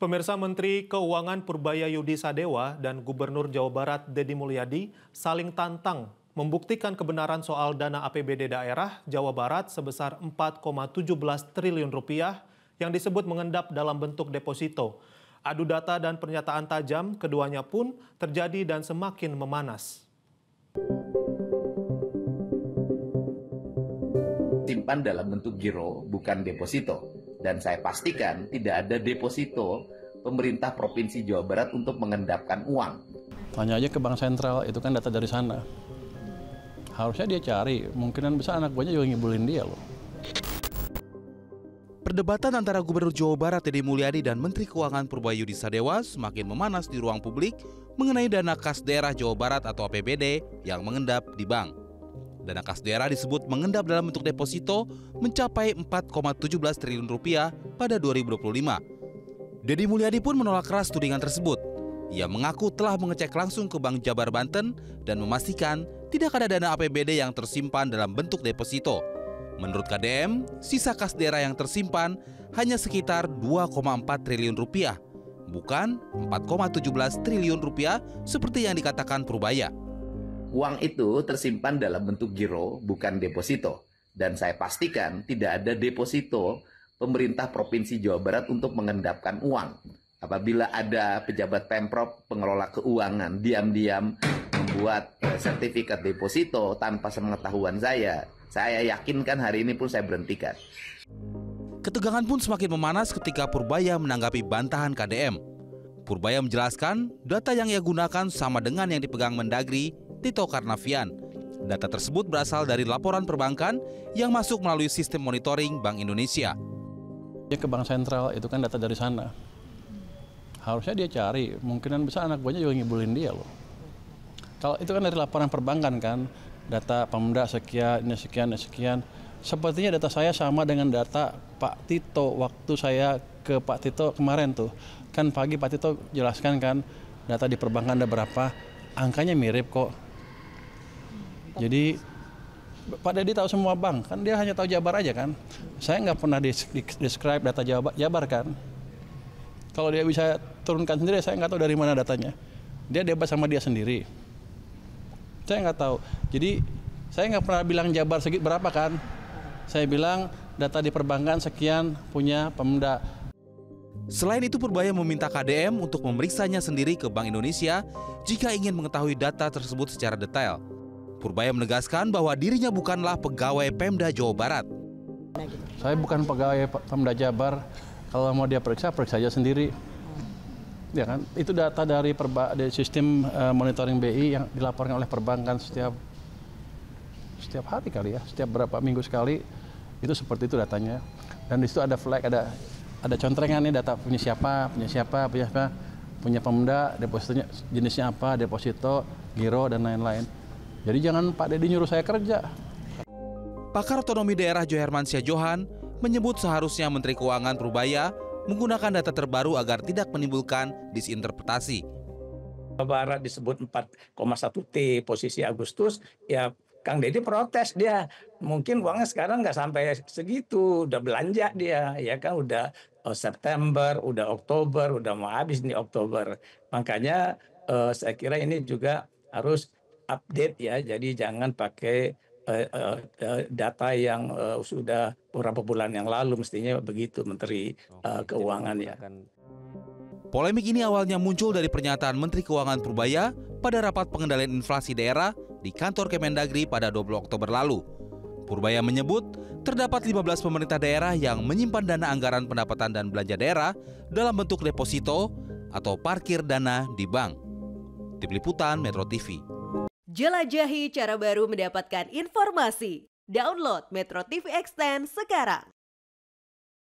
Pemirsa, Menteri Keuangan Purbayayudi Sadewa dan Gubernur Jawa Barat Deddy Mulyadi saling tantang membuktikan kebenaran soal dana APBD daerah Jawa Barat sebesar 4,17 triliun rupiah yang disebut mengendap dalam bentuk deposito. Adu data dan pernyataan tajam keduanya pun terjadi dan semakin memanas. Simpan dalam bentuk giro, bukan deposito. Dan saya pastikan tidak ada deposito pemerintah Provinsi Jawa Barat untuk mengendapkan uang. Tanya aja ke Bank Sentral, itu kan data dari sana. Harusnya dia cari, mungkinan besar anak buahnya juga ngibulin dia loh. Perdebatan antara Gubernur Jawa Barat Deddy Mulyadi dan Menteri Keuangan Purbayayudi Sadewa semakin memanas di ruang publik mengenai dana kas daerah Jawa Barat atau APBD yang mengendap di bank. Dana kas daerah disebut mengendap dalam bentuk deposito mencapai 4,17 triliun rupiah pada 2025. Deddy Mulyadi pun menolak keras tudingan tersebut. Ia mengaku telah mengecek langsung ke Bank Jabar Banten dan memastikan tidak ada dana APBD yang tersimpan dalam bentuk deposito. Menurut KDM, sisa kas daerah yang tersimpan hanya sekitar 2,4 triliun rupiah, bukan 4,17 triliun rupiah seperti yang dikatakan Purbaya. Uang itu tersimpan dalam bentuk giro, bukan deposito. Dan saya pastikan tidak ada deposito pemerintah Provinsi Jawa Barat untuk mengendapkan uang. Apabila ada pejabat Pemprov pengelola keuangan diam-diam membuat sertifikat deposito tanpa sepengetahuan saya yakinkan hari ini pun saya berhentikan. Ketegangan pun semakin memanas ketika Purbaya menanggapi bantahan KDM. Purbaya menjelaskan data yang ia gunakan sama dengan yang dipegang Mendagri Tito Karnavian. Data tersebut berasal dari laporan perbankan yang masuk melalui sistem monitoring Bank Indonesia. Dia ke Bank Sentral, itu kan data dari sana. Harusnya dia cari, mungkinan besar anak buahnya juga ngibulin dia loh. Kalau itu kan dari laporan perbankan kan, data Pemda sekian, ini sekian, ini sekian. Sepertinya data saya sama dengan data Pak Tito waktu saya ke Pak Tito kemarin tuh. Kan pagi Pak Tito jelaskan kan, data di perbankan ada berapa, angkanya mirip kok. Jadi Pak Deddy tahu semua bank, kan dia hanya tahu Jabar aja kan. Saya nggak pernah describe data Jabar kan. Kalau dia bisa turunkan sendiri, saya nggak tahu dari mana datanya. Dia debat sama dia sendiri. Saya nggak tahu. Jadi saya nggak pernah bilang Jabar segitu berapa kan. Saya bilang data di perbankan sekian punya Pemda. Selain itu, Purbaya meminta KDM untuk memeriksanya sendiri ke Bank Indonesia jika ingin mengetahui data tersebut secara detail. Purbaya menegaskan bahwa dirinya bukanlah pegawai Pemda Jawa Barat. Saya bukan pegawai Pemda Jabar. Kalau mau dia periksa aja sendiri. Ya kan? Itu data dari sistem monitoring BI yang dilaporkan oleh perbankan setiap hari kali ya, setiap berapa minggu sekali. Itu seperti itu datanya. Dan di situ ada flag, ada contrengan nih data punya siapa, punya Pemda, depositonya jenisnya apa, deposito, giro dan lain-lain. Jadi jangan Pak Deddy nyuruh saya kerja. Pakar otonomi daerah Johermansyah Johan menyebut seharusnya Menteri Keuangan Purbaya menggunakan data terbaru agar tidak menimbulkan disinterpretasi. Barat disebut 4,1 T posisi Agustus, ya Kang Deddy protes dia. Mungkin uangnya sekarang nggak sampai segitu, udah belanja dia, ya kan udah September, udah Oktober, udah mau habis nih Oktober. Makanya saya kira ini juga harus update ya, jadi jangan pakai data yang sudah beberapa bulan yang lalu, mestinya begitu Menteri Keuangan ya. Polemik ini awalnya muncul dari pernyataan Menteri Keuangan Purbaya pada rapat pengendalian inflasi daerah di kantor Kemendagri pada 20 Oktober lalu. Purbaya menyebut terdapat 15 pemerintah daerah yang menyimpan dana anggaran pendapatan dan belanja daerah dalam bentuk deposito atau parkir dana di bank. Tim Liputan Metro TV. Jelajahi cara baru mendapatkan informasi. Download Metro TV Extend sekarang.